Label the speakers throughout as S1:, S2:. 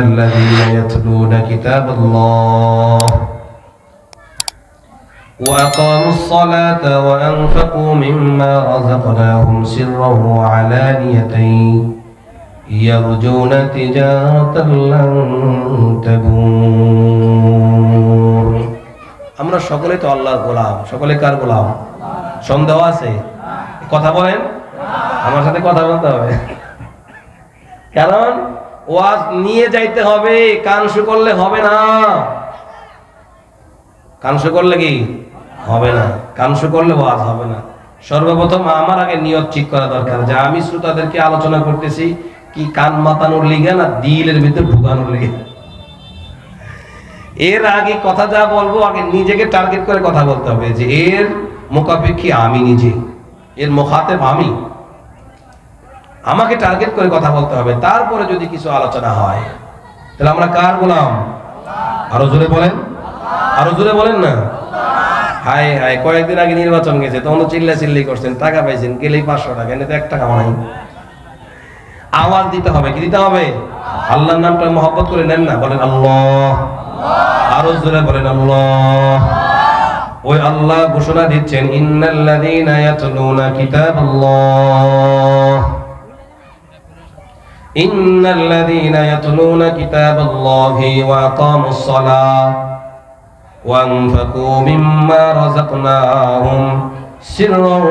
S1: الذين يتلون كتاب الله وأقاموا الصلاة وأنفقوا مما رزقناهم سرا وعلانية يرجون تجارة لن تبور। আমরা সকলে তো আল্লাহর গোলাম। সকলে কার গোলাম? সন্দেহ আছে? কথা বলেন, আমার সাথে কথা বলতে হবে, কারণ ওয়াজ নিয়ে যাইতে হবে। কানসু করলে হবে না। কানসু করলে কি হবে না? কানসু করলে ওয়াজ হবে না। সর্বপ্রথম আমার আগে নিয়ত ঠিক করা দরকার যে আমি শ্রোতাদেরকে আলোচনা করতেছি কি কান মাতানোর লিগে না দিলের ভিতর ঢুকানোর লিগে। এর আগে কথা যা বলবো আগে নিজেকে টার্গেট করে কথা বলতে হবে যে এর মুখাপেক্ষী আমি নিজে, এর মুখাতেব আমি, আমাকে টার্গেট করে কথা বলতে হবে। তারপরে যদি কিছু আলোচনা হয় তাহলে আমরা কার গোলাম? আরো জোরে বলেন, আরো জোরে বলেন না। হাই হাই, কয়েকদিন আগে নির্বাচন গেছে, তখন তো চিল্লি করছেন, টাকা পাইছেন, গেলেই 500 টাকা, এনে তো 1 টাকা নাই। আওয়াজ দিতে হবে, কি দিতে হবে? আল্লাহর নামটা মহব্বত করে নেন না, বলেন আল্লাহ। আরো জোরে বলেন আল্লাহ। ওই আল্লাহ ঘোষণা দিচ্ছেন ইন্নাল্লাযীনা ইয়াতলুনা কিতাবাল্লাহ ইন্নাল্লাযীনা ইয়াতলুনা কিতাবাল্লাহি ওয়া আকামুস সালাহ ওয়া আনফাকু মিম্মা রাযাকনাহুম সিররান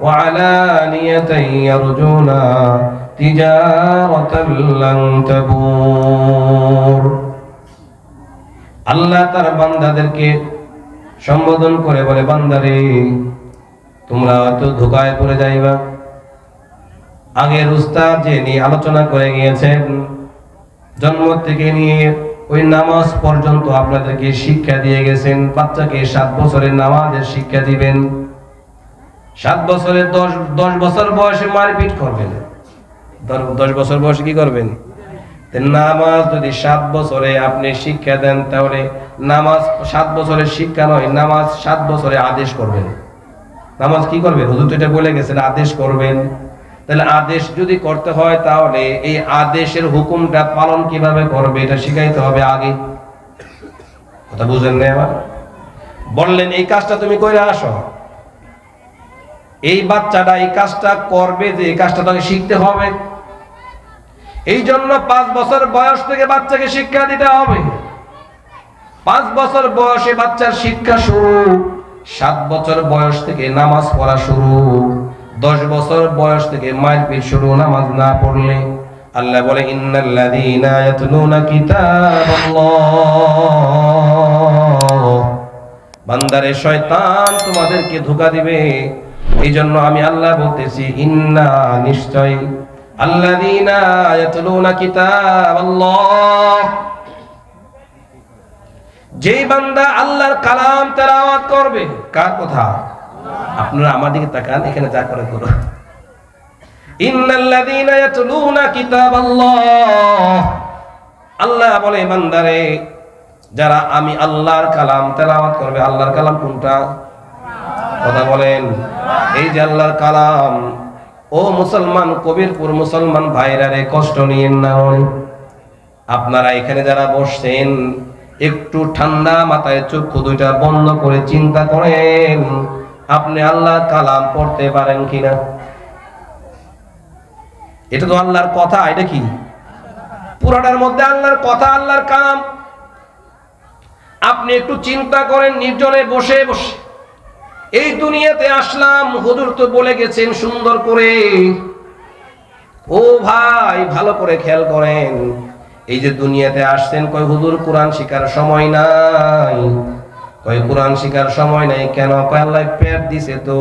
S1: ওয়া আলানিয়াতান ইয়ারজুনা তিজারাতান লান তাবুর। আল্লাহ তার বান্দাদেরকে সম্বোধন করে বলে, বান্দারে তোমরা হয়তো ধোঁকায় পড়ে যাইবা। আগের উস্তাদ যে নিয়ে আলোচনা করে গিয়েছেন, জন্ম থেকে নিয়ে ওই নামাজ পর্যন্ত আপনাদেরকে শিক্ষা দিয়ে গেছেন। বাচ্চাকে 7 বছরের নামাজের শিক্ষা দিবেন, 7 বছরের 10 বছর বয়সে মারপিট করবেন, 10 বছর বয়সে কি করবেন? নামাজ যদি 7 বছরে আপনি শিক্ষা দেন তাহলে নামাজ 7 বছরের শিক্ষা নয়, নামাজ 7 বছরে আদেশ করবেন। নামাজ কি করবেন? হুজুর তো এটা বলে গেছেন আদেশ করবেন। তাহলে আদেশ যদি করতে হয় তাহলে এই আদেশের হুকুমটা পালন কিভাবে করবে এটা শিখাইতে হবে আগে। কথা বুঝেন না? আবার বললেন এই কাজটা তুমি কইরা আসো, এই বাচ্চাটা এই কাজটা করবে, যে এই কাজটা তাকে শিখতে হবে। এই জন্য 5 বছর বয়স থেকে বাচ্চাকে শিক্ষা দিতে হবে। 5 বছর বয়সে বাচ্চার শিক্ষা শুরু, 7 বছর বয়স থেকে নামাজ পড়া শুরু, 10 বছর বয়স থেকে মারপিট শুরু নামাজ না পড়লে। আল্লাহ বলে ইন্নাল্লাযীনা ইয়াতলুনা কিতাবাল্লাহ, বান্দারে শয়তান তোমাদেরকে ধোঁকা দিবে। এই জন্য আমি আল্লাহ বলতেছি ইন্না, নিশ্চয়, আল্লাযীনা ইয়াতলুনা কিতাবাল্লাহ, যেই বান্দা আল্লাহর কালাম তেলাওয়াত করবে। কার কথা? আপনারা আমার দিকে তাকান, এখানে যা করে করো। ইন্নাল্লাযীনা ইয়াতলুনা কিতাবাল্লাহ, আল্লাহ বলে বান্দারে যারা আমি আল্লাহর কালাম তেলাওয়াত করবে। আল্লাহর কালাম কোনটা? কথা বলেন। এই যে আল্লাহর কালাম। ও মুসলমান, কবিরপুর মুসলমান ভাইরা রে, কষ্ট নিয়েন না। আপনারা এখানে যারা বসছেন একটু ঠান্ডা মাথায় চক্ষু দুইটা বন্ধ করে চিন্তা করেন আপনি আল্লাহর কালাম পড়তে পারেন কিনা। এটা তো আল্লাহর কথা, এটা কি? পুরাটার মধ্যে আল্লাহর কথা, আল্লাহর কালাম। আপনি একটু চিন্তা করেন নির্জনে বসে বসে। এই দুনিয়াতে আসলাম, হুজুর তো বলে গেছেন সুন্দর করে। ও ভাই ভালো করে খেয়াল করেন, এই যে দুনিয়াতে আসছেন, কয় হুজুর কোরআন শিখার সময় নাই। কয় কোরআন শিখার সময় নাই কেন? কয় আল্লাহ পেট দিছে, তো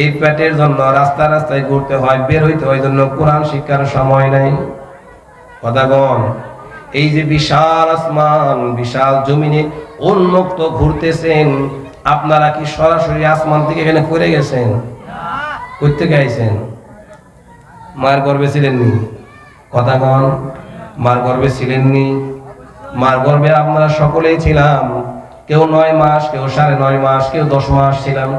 S1: এই পেটের জন্য রাস্তা রাস্তায় ঘুরতে হয়, বের হইতে হয়, জন্য কোরআন শিখার সময় নাই। কথা বল। এই যে বিশাল আসমান, বিশাল জমিনে উন্মুক্ত ঘুরতেছেন, আপনারা কি সরাসরি আসমান থেকে এখানে পড়ে গেছেন? কই থেকে আইছেন? মার গর্ভে ছিলেননি? কথা কন। মার গর্ভে ছিলেননি? মার গর্ভে আমরা সকলেই ছিলাম। কেউ 9 মাস, কেউ 9.5 মাস, কেউ 10 মাস ছিলাম।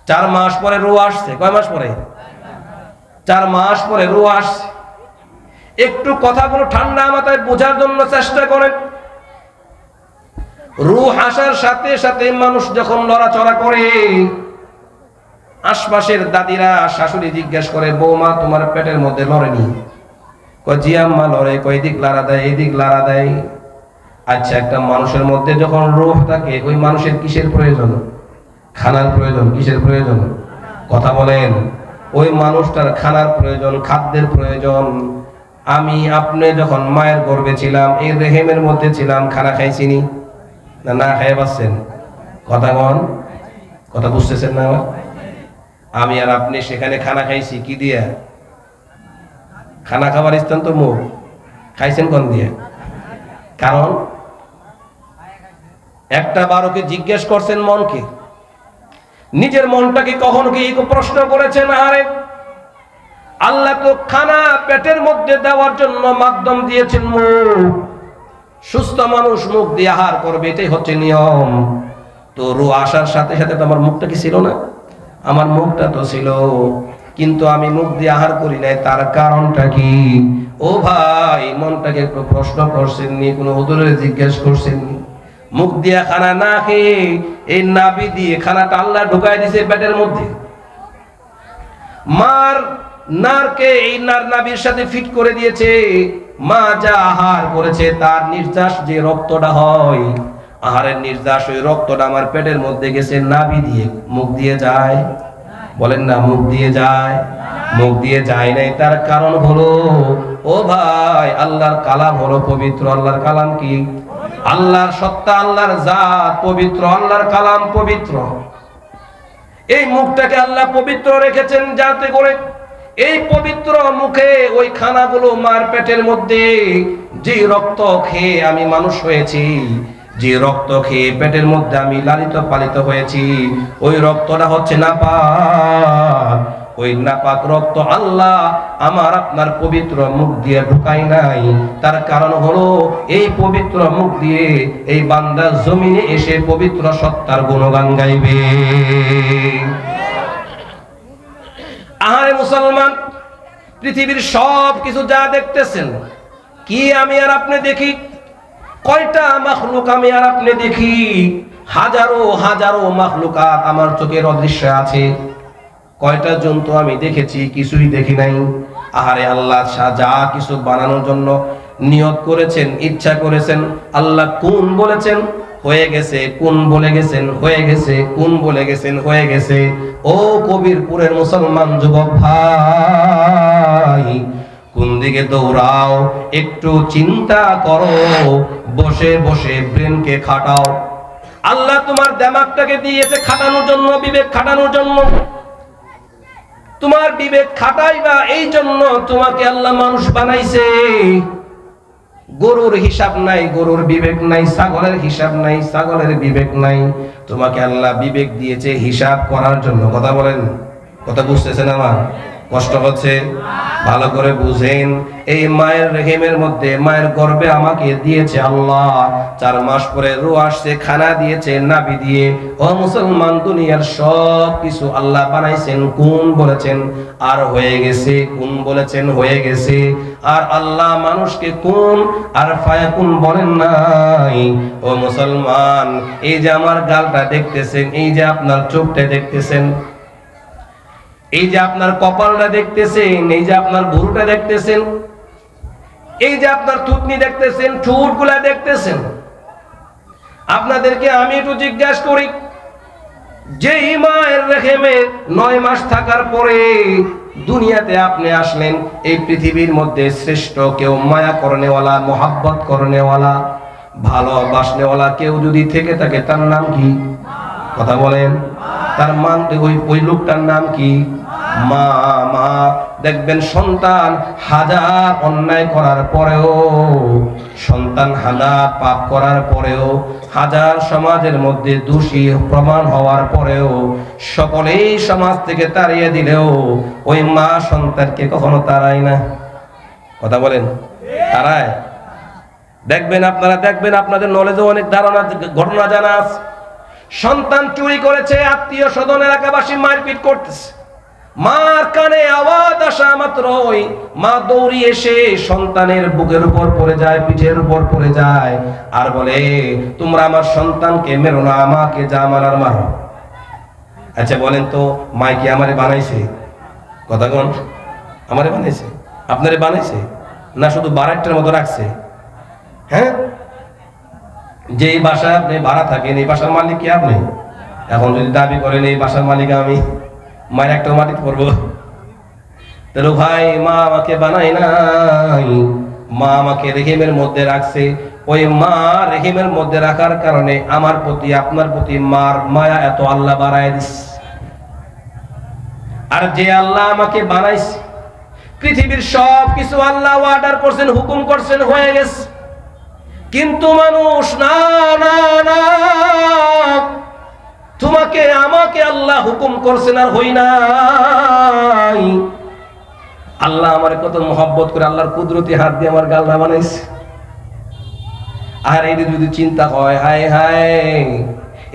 S1: 4 মাস পরে রূহ আসছে। কয় মাস পরে? 4 মাস পরে রূহ আসছে। একটু কথাগুলো ঠান্ডা মাথায় বোঝার জন্য চেষ্টা করেন। রূহ আসার সাথে সাথে মানুষ যখন লড়াচড়া করে, আশপাশের দাদিরা শাশুড়ি জিজ্ঞেস করে, বৌমা তোমার পেটের মধ্যে লড়েনি? কয় জি আম্মা লড়ে। কয় এদিক লাড়া দেয়, এদিক লাড়া দেয়। আচ্ছা, একটা মানুষের মধ্যে যখন রূহ থাকে, ওই মানুষের কিসের প্রয়োজন? খানার প্রয়োজন। কিসের প্রয়োজন? কথা বলেন। ওই মানুষটার খানার প্রয়োজন, খাদ্যের প্রয়োজন। আমি আপনি যখন মায়ের গর্ভে ছিলাম, এই রেহেমের মধ্যে ছিলাম, খানা খাইছিনি না? না খাইয়ে পাচ্ছেন? কথা বল, কথা বুঝতেছেন না? আমি আর আপনি সেখানে খানা খাইছি কি দিয়া? খানা খাবার স্থান তো মুখ। খাইছেন কোন দিয়ে? কারণ একটা বারোকে জিজ্ঞেস করছেন মনকে, নিজের মনটাকে কখনো কি প্রশ্ন করেছেন? আরে আল্লাহ তো খানা পেটের মধ্যে দেওয়ার জন্য মাধ্যম দিয়েছেন মুখ। সুস্থ মানুষ মুখ দিয়ে আহার করবে, এটাই হচ্ছে নিয়ম। তো রূহ আসার সাথে সাথে তো আমার মুখটা কি ছিল না? আমার মুখটা তো ছিল, কিন্তু আমি মুখ দিয়ে আহার করি নাই। তার কারণটা কি? ও ভাই, মনটাকে একটু প্রশ্ন করছেননি? কোনো হুজুরে জিজ্ঞেস করছেননি? মুখ দিয়ে খানা না খেয়ে এই নাভি দিয়ে খানাটা আল্লাহ ঢুকাই দিয়েছে পেটের মধ্যে। মার নারকে এই নার নাভির সাথে ফিট করে দিয়েছে। মা যা আহার করেছে তার নির্যাস যে রক্তটা হয়, আহারের নির্যাস, ওই রক্তটা আমার পেটের মধ্যে গেছে নাভি দিয়ে। মুখ দিয়ে যায়? বলেন না, মুখ দিয়ে যায়? মুখ দিয়ে যায় নাই। তার কারণ হলো, ও ভাই, আল্লাহর কালাম হলো পবিত্র। আল্লাহর কালাম কি? আল্লাহর সত্তা, আল্লাহর জাত পবিত্র, আল্লাহর কালাম পবিত্র। এই মুখটাকে আল্লাহ পবিত্র রেখেছেন যাতে করে এই পবিত্র মুখে ওই খানাগুলো মার পেটের মধ্যে, যে রক্ত খেয়ে আমি মানুষ হয়েছি, যে রক্ত খেয়ে পেটের মধ্যে আমি লালিত পালিত হয়েছি, ওই রক্তটা হচ্ছে নাপাক। ওই নাপাক রক্ত আল্লাহ আমার আপনার পবিত্র মুখ দিয়ে ঢুকাই নাই। তার কারণ হলো, এই পবিত্র মুখ দিয়ে এই বান্দা জমিনে এসে পবিত্র সত্তার গুণগান গাইবে। আহারে মুসলমান, পৃথিবীর সব কিছু যা দেখতেছেন, কি আমি আর আপনি দেখি? কয়টা মাখলুক আমি আর আপনি দেখি? হাজারো হাজারো মাখলুকাত আমার চোখের অদৃশ্য আছে। কয়টা জন্তু আমি দেখেছি? কিছুই দেখি নাই। আহারে আল্লাহ যা কিছু বানানোর জন্য নিয়ত করেছেন, ইচ্ছা করেছেন, আল্লাহ কোন বলেছেন হয়ে গেছে, কোন বলে গেছেন হয়ে গেছে, কোন বলে গেছেন হয়ে গেছে। ও কবিরপুরের মুসলমান যুবক ভাই, কোন দিকে দৌড়াও? একটু চিন্তা করো, বসে বসে ব্রেনকে খাটাও। আল্লাহ তোমার দিমাগটাকে দিয়েছে খাটানোর জন্য, বিবেক খাটানোর জন্য। তোমার বিবেক খাটাইবা এই জন্য তোমাকে আল্লাহ মানুষ বানাইছে। গরুর হিসাব নাই, গরুর বিবেক নাই। ছাগলের হিসাব নাই, ছাগলের বিবেক নাই। তোমাকে আল্লাহ বিবেক দিয়েছে হিসাব করার জন্য। কথা বলেন, কথা বুঝতেছেন? আমার কষ্ট হচ্ছে? ভালো করে বুঝেন। এই মায়ের রেহেমের মধ্যে, মায়ের গর্ভে আমাকে দিয়েছে আল্লাহ। 4 মাস পরে রূহ আসছে, খানা দিয়েছে নাভি দিয়ে। ও মুসলমান, দুনিয়ার সব কিছু আল্লাহ বানাইছেন, কোন বলেছেন আর হয়ে গেছে, কোন বলেছেন হয়ে গেছে। আর আল্লাহ মানুষকে কোন আর ফায়াকুন বলেন নাই। ও মুসলমান, এই যে আমার গালটা দেখতেছেন, এই যে আপনার চোখটা দেখতেছেন, এই যে আপনার কপালটা দেখতেছেন, এই যে আপনার ভুরুটা দেখতেছেন, এই যে আপনার থুতনি দেখতেছেন, ঠোঁটগুলা দেখতেছেন, আপনাদেরকে আমি একটু জিজ্ঞাসা করি, যেই মায়ের রেহেমে 9 মাস থাকার পরে দুনিয়াতে আপনি আসলেন, এই পৃথিবীর মধ্যে শ্রেষ্ঠ কেউ, মায়া করনেওয়ালা, মোহাব্বত করনেওয়ালা, ভালোবাসনেওয়ালা কেউ যদি থেকে থাকে, তার নাম কি? কথা বলেন। তার মান ওই লোকটার নাম কি? মা। মা। দেখবেন সন্তান হাজার অন্যায় করার পরেও, সন্তান হাজার পাপ করার পরেও, হাজার সমাজের মধ্যে দোষী প্রমাণ হওয়ার পরেও, সকলেই সমাজ থেকে তাড়িয়ে দিলেও ওই মা সন্তানকে কখনো তাড়ায় না। কথা বলেন, তাড়ায়? দেখবেন, আপনারা দেখবেন, আপনাদের নলেজে অনেক ধারণা, ঘটনা জানা আছে। সন্তান চুরি করেছে, আত্মীয় স্বজন এলাকাবাসী মারপিট করতেছে, মার কানে আওয়াজ আসা মাত্রই মা দৌড়িয়ে এসে সন্তানের বুকের উপর পড়ে যায়, পিঠের উপর পড়ে যায়, আর বলে, তোমরা আমার সন্তানকে মেরো না, আমাকে যা মারার মারো। আচ্ছা বলেন তো, মা কি আমারে বানাইছে? কথা কোন? আমারে বানাইছে? আপনারে বানাইছে? না শুধু বারাকটার মতো রাখছে? হ্যাঁ, যে বাসায় আপনি ভাড়া থাকেন এই বাসার মালিক কি আপনি? এখন যদি দাবি করেন এই বাসার মালিক আমি, মায়ের একটা মাটিতে পড়বো? তাহলে ভাই, মা আমাকে বানাই নাই, মা আমাকে রেহিমের মধ্যে রাখছে। ওই মা রেহিমের মধ্যে রাখার কারণে আমার প্রতি, আপনার প্রতি মার মায়া এত আল্লাহ বাড়ায় দিস। আর যে আল্লাহ আমাকে বানাইছে, পৃথিবীর সব কিছু আল্লাহ অর্ডার করছেন, হুকুম করছেন, হয়ে গেছে। কিন্তু মানুষ না না না, তোমাকে আমাকে আল্লাহ হুকুম করছেন আর হই নাই। আল্লাহ আমার কত মহব্বত করে আল্লাহর কুদরতি হাত দিয়ে আমার গালটা বানাইছে। আর এই যদি চিন্তা হয়, হায় হায়,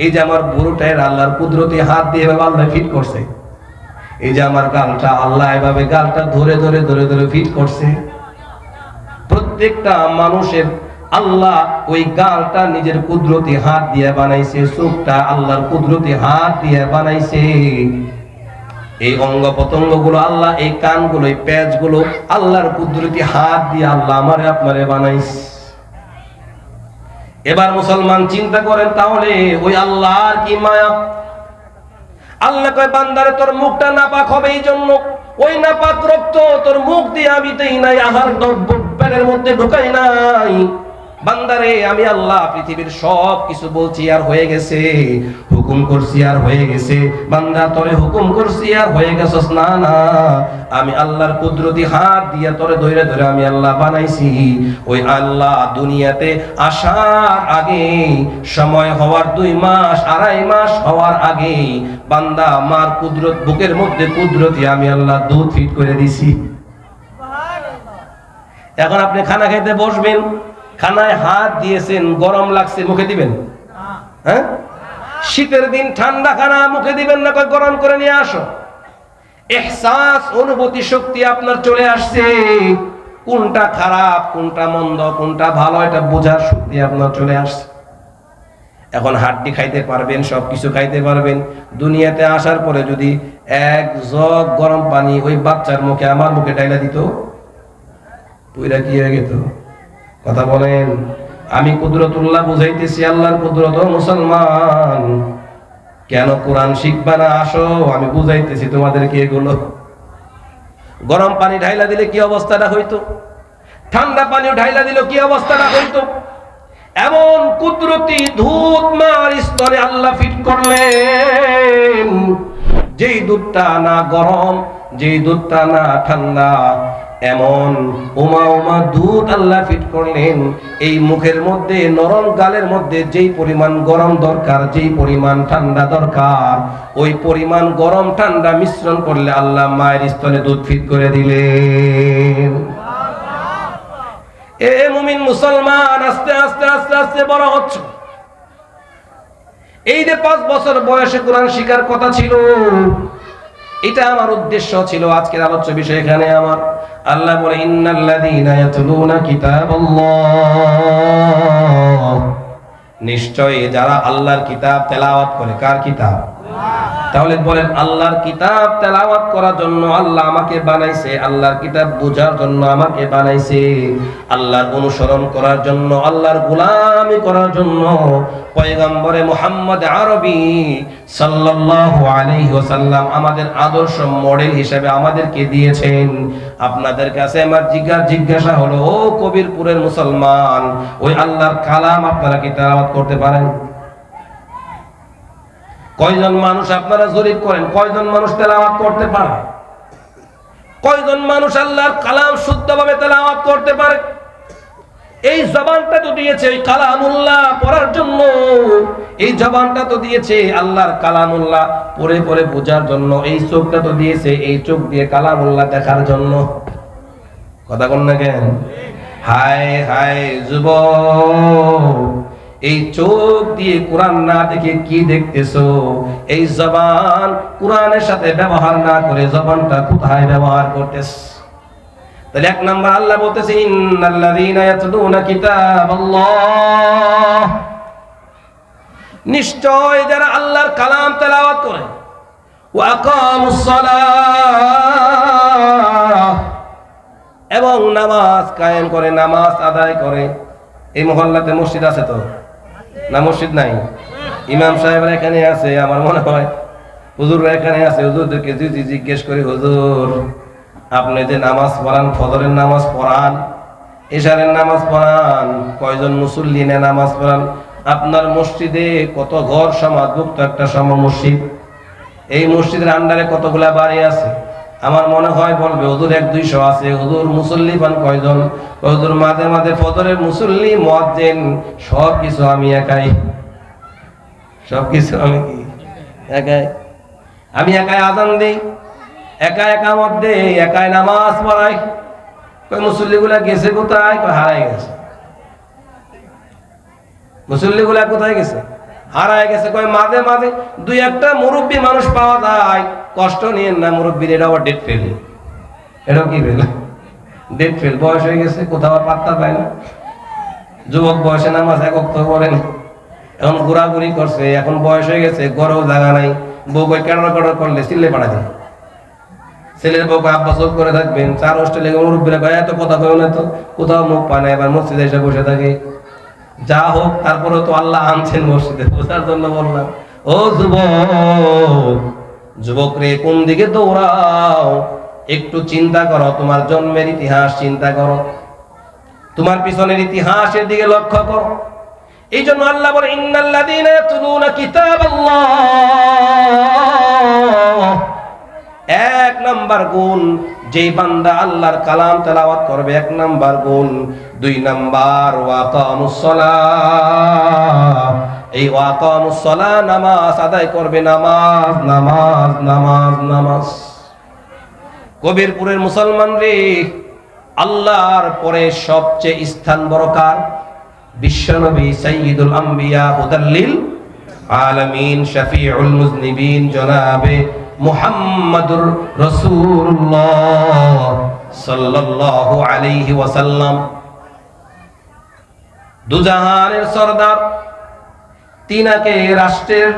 S1: এই যে আমার বুড়োটার আল্লাহর কুদরতি হাত দিয়ে এভাবে আল্লাহ ফিট করছে, এই যে আমার গালটা আল্লাহ এভাবে গালটা ধরে ধরে ধরে ধরে ফিট করছে। প্রত্যেকটা মানুষের আল্লাহ ওই গালটা নিজের কুদরতি হাত দিয়ে বানাইছে, চোখটা আল্লাহর কুদরতি হাত দিয়ে বানাইছে, এই অঙ্গ প্রত্যঙ্গ গুলো আল্লাহ, এই কানগুলো, এই পেঁচগুলো আল্লাহর কুদরতি হাত দিয়ে আল্লাহ আমারে আপনারে বানাইছে। এবার মুসলমান চিন্তা করেন, তাহলে ওই আল্লাহর কি মায়া। আল্লাহ কয়, বান্দারে তোর মুখটা নাপাক হবে, এই জন্য ওই নাপাক রক্ত তোর মুখ দিয়ে আমি দেই নাই, আহার দ্রব্য পেটের মধ্যে ঢুকাই নাই। বান্দারে আমি আল্লাহ পৃথিবীর সব কিছু বলছি আর হয়ে গেছে, হুকুম করছি আর হয়ে গেছে। বান্দা তোরে হুকুম করছি আর হয়ে গেছস না? না, আমি আল্লাহর কুদরতি হাত দিয়া তোরে ধরে ধরে আমি আল্লাহ বানাইছি। ওই আল্লাহ দুনিয়াতে আসার আগে, সময় হওয়ার 2 মাস 2.5 মাস হওয়ার আগে বান্দা আমার কুদরত, বুকের মধ্যে কুদরতি আমি আল্লাহ দুধ ফিট করে দিছি। এখন আপনি খানা খেতে বসবেন, খানায় হাত দিয়েছেন, গরম লাগছে, মুখে দিবেন? হ্যাঁ, শীতের দিন ঠান্ডা খানা মুখে দিবেন না, গরম করে নিয়ে আসো। ইহসাস, অনুভূতি শক্তি আপনার চলে আসছে, কোনটা খারাপ, কোনটা মন্দ, কোনটা ভালো, এটা বোঝার শক্তি আপনার চলে আসছে। এখন হাড্ডি খাইতে পারবেন, সবকিছু খাইতে পারবেন। দুনিয়াতে আসার পরে যদি 1 জগ গরম পানি ওই বাচ্চার মুখে, আমার মুখে ডাইলা দিত, পুরা কি হয়ে যেত? কথা বলেন। আমি কুদরতুল্লাহ বুঝাইতেছি, আল্লাহর কুদরত। মুসলমান, কেন কোরআন শিখবা না? আসো, আমি বুঝাইতেছি তোমাদেরকে এগুলো। গরম পানি ঢাইলা দিলে কি অবস্থাটা হইতো, ঠান্ডা পানি ঢাইলা দিলে কি অবস্থাটা হইতো। এমন কুদরতি দুধ মার স্তরে আল্লাহ ফিট করলেন, যেই দুধটা না গরম, যেই দুধটা না ঠান্ডা, এমন উমা উমা দুধ আল্লাহ ফিট করলেন। এই মুখের মধ্যে, নরম গালের মধ্যে যেই পরিমাণ গরম দরকার, যেই পরিমাণ ঠান্ডা দরকার, ওই পরিমাণ গরম ঠান্ডা মিশ্রণ করলে আল্লাহ মায়ের স্তনে দুধ ফিট করে দিলেন। এ মুমিন মুসলমান, আস্তে আস্তে আস্তে আস্তে বড় হচ্ছে। এই যে 5 বছর বয়সে কোরআন শিখার কথা ছিল, এটা আমার উদ্দেশ্য ছিল আজকের আলোচ্য বিষয়। এখানে আমার আল্লাহ বলে, ইন্নাল্লাযীনা ইয়াতলুনা কিতাবাল্লাহ, নিশ্চয়ই যারা আল্লাহর কিতাব তেলাওয়াত করে। কার কিতাব? তাহলে বলেন, আল্লাহর কিতাব তেলাওয়াত করার জন্য আল্লাহ আমাকে বানাইছে, আল্লাহর কিতাব বোঝার জন্য আমাকে বানাইছে, আল্লাহর অনুসরণ করার জন্য, আল্লাহর গোলামি করার জন্য পয়গম্বরে মুহাম্মদ আরবি সাল্লাল্লাহু আলাইহি ওয়াসাল্লাম আমাদের আদর্শ মডেল হিসেবে আমাদেরকে দিয়েছেন। আপনাদের কাছে আমার জিজ্ঞাসা হলো, ও কবিরপুরের মুসলমান, ওই আল্লাহর কালাম আপনারা কি তেলাওয়াত করতে পারেন? কয়জন মানুষ, আপনারা জরিপ করেন, কয়জন মানুষ তেলাওয়াত করতে পারে? কয়জন মানুষ আল্লাহর কালাম শুদ্ধভাবে তেলাওয়াত করতে পারে? এই জবানটা তো দিয়েছে ওই কালামুল্লাহ পড়ার জন্য, এই জবানটা তো দিয়েছে আল্লাহর কালামুল্লাহ পড়ে পড়ে বোঝার জন্য, এই চোখটা তো দিয়েছে এই চোখ দিয়ে কালামুল্লাহ দেখার জন্য। কথা বল না কেন? হায় হায় যুবক, এই চোখ দিয়ে কোরআন না দেখে কি দেখতেছো? এই জবান কোরআনের সাথে ব্যবহার না করে জবানটা কোথায় ব্যবহার করতেছ? তাহলে এক নাম্বার আল্লাহ বলতেছে ইন্নাল্লাযীনা ইয়াতলুনা কিতাবাল্লাহ, নিশ্চয় যারা আল্লাহর কালাম তেলাওয়াত করে, ওয়া আকামুস সালাহ, এবং নামাজ কায়েম করে, নামাজ আদায় করে। এই মহল্লাতে মসজিদ আছে তো না? মসজিদ নাই? ইমাম সাহেবরা এখানে আছে, আমার মনে হয় হুজুররা এখানে আছে। হুজুরদেরকে যদি জিজ্ঞেস করি, হুজুর আপনি যে নামাজ পড়ান, ফজরের নামাজ পড়ান, এশারের নামাজ পড়ান, কয়জন মুসল্লি নিয়ে নামাজ পড়ান? আপনার মসজিদে কত ঘর সমাজভুক্ত একটা মসজিদ? এই মসজিদের আন্ডারে কতগুলা বাড়ি আছে? আমার মনে হয় বলবে হুজুর 100-200 আছে। হুজুর মুসল্লি পান কয়জন? হুজুর মাঝে মাঝে ফজরের মুসল্লি, মুয়াজ্জিন সবকিছু আমি একাই। সবকিছু আমি কি একাই? আমি একাই আযান দেই, একা একামত দেই, একাই নামাজ পড়াই। কই মুসল্লিগুলা গেছে কোথায়? কই হারাই গেছে। মুসল্লিগুলা কোথায় গেছে? হারায় গেছে। কয় মাঝে মাঝে 2-1টা মুরব্বী মানুষ পাওয়া যায়, কষ্ট নিয়েন না, মুরব্বীর এটা আবার ডেট ফেল। এটাও কি ফেল? ডেট ফেল, বয়স হয়ে গেছে, কোথাও আর পাত্তা পায় না। যুবক বয়সে নামাজ একক তো পড়েন, এখন ঘোরাঘুরি করছে, এখন বয়স হয়ে গেছে, গড়েও জায়গা নাই। বউ কই কেডর কেডর করলে চিল্লে পাড়া দেয়। ছেলের বউকে আব্বা চোখ করে থাকবেন। 4 হোস্টেলে মুরব্বীরা কয় এত কথা কয় না তো, কোথাও মুখ পায় না, এবার মসজিদে এসে বসে থাকে। যা হোক, তারপরে তো আল্লাহ আনছেন মসজিদে, বোঝার জন্য বললাম। ও যুবক, যুবক রে, কোন দিকে দৌড়াও? একটু চিন্তা করো, তোমার জন্মের ইতিহাস চিন্তা করো, তোমার পিছনের ইতিহাসের দিকে লক্ষ্য করো। এই জন্য আল্লাহ বলে ইন্নাল্লাযীনা ইয়াতলুনা কিতাবাল্লাহ, 1 নাম্বার গুণ, যেই বান্দা আল্লাহর কালাম তেলাওয়াত করবে, 1 নাম্বার গুণ। 2 নাম্বার ওয়া আকামুস সালাহ, এই ওয়া আকামুস সালাহ, নামাজ আদায় করবে। নামাজ নামাজ নামাজ নামাজ। কবিরপুরের মুসলমান রে, আল্লাহর পরে সবচেয়ে স্থান বড় কার? বিশ্বনবী সাইয়্যিদুল আম্বিয়া হুদাল্লিল আলামিন শাফিউল মুজনিবিন জনাবে মুহাম্মাদুর রাসূলুল্লাহ সাল্লাল্লাহু আলাইহি ওয়াসাল্লাম, দুজাহানের সরদার। তিনাকে রাষ্ট্রের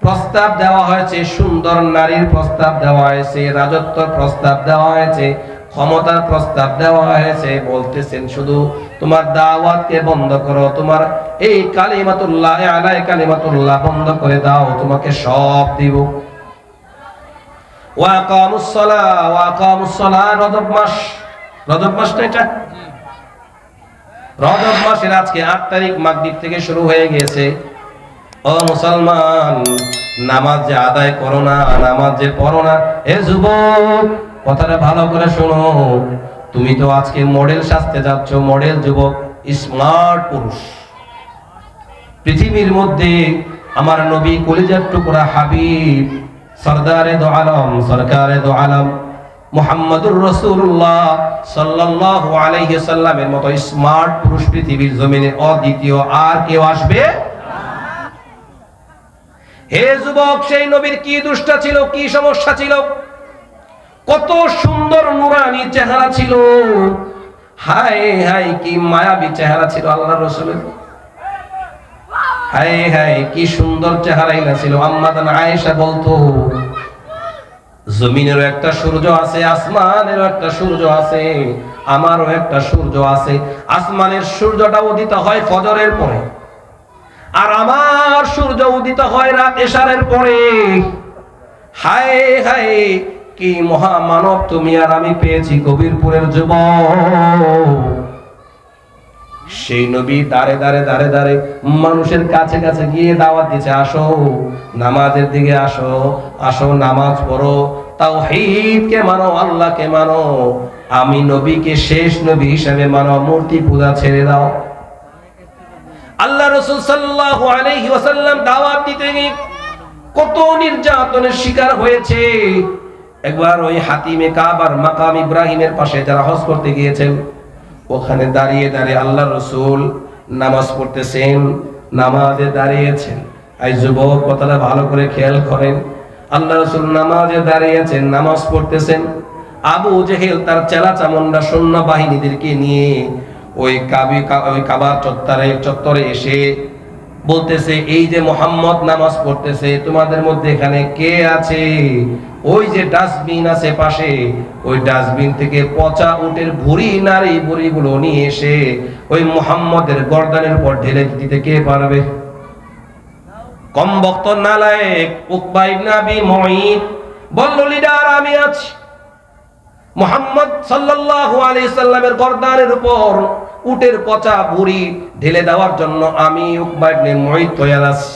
S1: প্রস্তাব দেওয়া হয়েছে, সুন্দর নারীর প্রস্তাব দেওয়া হয়েছে, রাজত্বের প্রস্তাব দেওয়া হয়েছে, ক্ষমতার প্রস্তাব দেওয়া হয়েছে। বলতেছেন শুধু তোমার দাওয়াতকে বন্ধ করো, তোমার এই কালিমাতুল্লাহ আলাই কালিমাতুল্লাহ বন্ধ করে দাও, তোমাকে সব দিব। ওয়া আকামুস সালাহ, ওয়া আকামুস সালাহ। রজব মাস, রজব মাস না এটা? রজব মাসের আজকে 8 তারিখ মাগরিব থেকে শুরু হয়ে গেছে। ও মুসলমান, নামাজ যে আদায় করো না, নামাজ যে পড়ো না, এ যুবক কথাটা ভালো করে শোনো। তুমি তো আজকে মডেল সাজতে যাচ্ছ, মডেল যুবক, স্মার্ট পুরুষ। পৃথিবীর মধ্যে আমার নবী কলিজার টুকরা হাবিব সরদারে দো আলম, সরকারে দো আলম মুহাম্মাদুর রাসূলুল্লাহ সাল্লাল্লাহু আলাইহি সাল্লামের মতো স্মার্ট পুরুষ পৃথিবীর জমিনে অদ্বিতীয় আর কেউ আসবে? হে যুবক, সেই নবীর কি দুষ্টা ছিল, কি সমস্যা ছিল? কত সুন্দর নুরানি চেহারা ছিল, হায় হায় কি মায়াবী চেহারা ছিল আল্লাহর রাসূলের। হায় হায় কি সুন্দর চেহারাই না ছিল। আম্মা জান আয়েশা বলতো, জমিনেরও একটা সূর্য আছে, আসমানেরও একটা সূর্য আছে, আমারও একটা সূর্য আছে। আসমানের সূর্যটা উদিত হয় ফজরের পরে, আর আমার সূর্য উদিত হয় রাত এশারের পরে। হায় হায় কি মহামানব তুমি আর আমি পেয়েছি কবিরপুরের যুবক। সেই নবী দাঁড়ে দাঁড়ে দাঁড়ে দাঁড়ে মানুষের কাছে কাছে গিয়ে দাওয়াত দিচ্ছে, আসো নামাজের দিকে আসো, আসো নামাজ পড়ো, তাওহীদকে মানো, আল্লাহকে মানো, আমি নবীকে শেষ নবী হিসেবে মানো, মূর্তি পূজা ছেড়ে দাও। আল্লাহ রাসূল সাল্লাল্লাহু আলাইহি ওয়াসাল্লাম দাওয়াত দিতে গিয়ে কত নির্যাতনের শিকার হয়েছে। একবার ওই হাতিমে কাবার মাকাম ইব্রাহিমের পাশে যারা হজ করতে গিয়েছেন, ওখানে দাঁড়িয়ে দাঁড়িয়ে আল্লাহ রাসূল নামাজ পড়তেছেন। নামাজে দাঁড়িয়েছেন। এই যুবক কথাটা ভালো করে খেয়াল করেন, আল্লাহ রাসূল নামাজে দাঁড়িয়েছেন, নামাজ পড়তেছেন। আবু জেহেল তার চেলা চামুন্ডা সৈন্য বাহিনীদেরকে নিয়ে ওই কাবার চত্বরে এসে বলতেছে, এই যে মুহাম্মদ নামাজ পড়তেছে, তোমাদের মধ্যে এখানে কে আছে ওই যে ডাস্টবিন আছে পাশে, ওই ডাস্টবিন থেকে পচা উটের ভুঁড়ি নারী ভুঁড়িগুলো নিয়ে এসে ওই মুহাম্মদের গর্দানের উপর ঢেলে দিতে কে পারবে? কম বক্ত নালায়েক উকবা ইবনে আবি মুঈত বলল, লিডার আমি আছি। মুহাম্মদ সাল্লাল্লাহু আলাইহি সাল্লামের গর্দানের উপর উটের পচা ভুঁড়ি ঢেলে দেওয়ার জন্য আমি উকবা ইবনে মুঈত তৈয়ার আছি।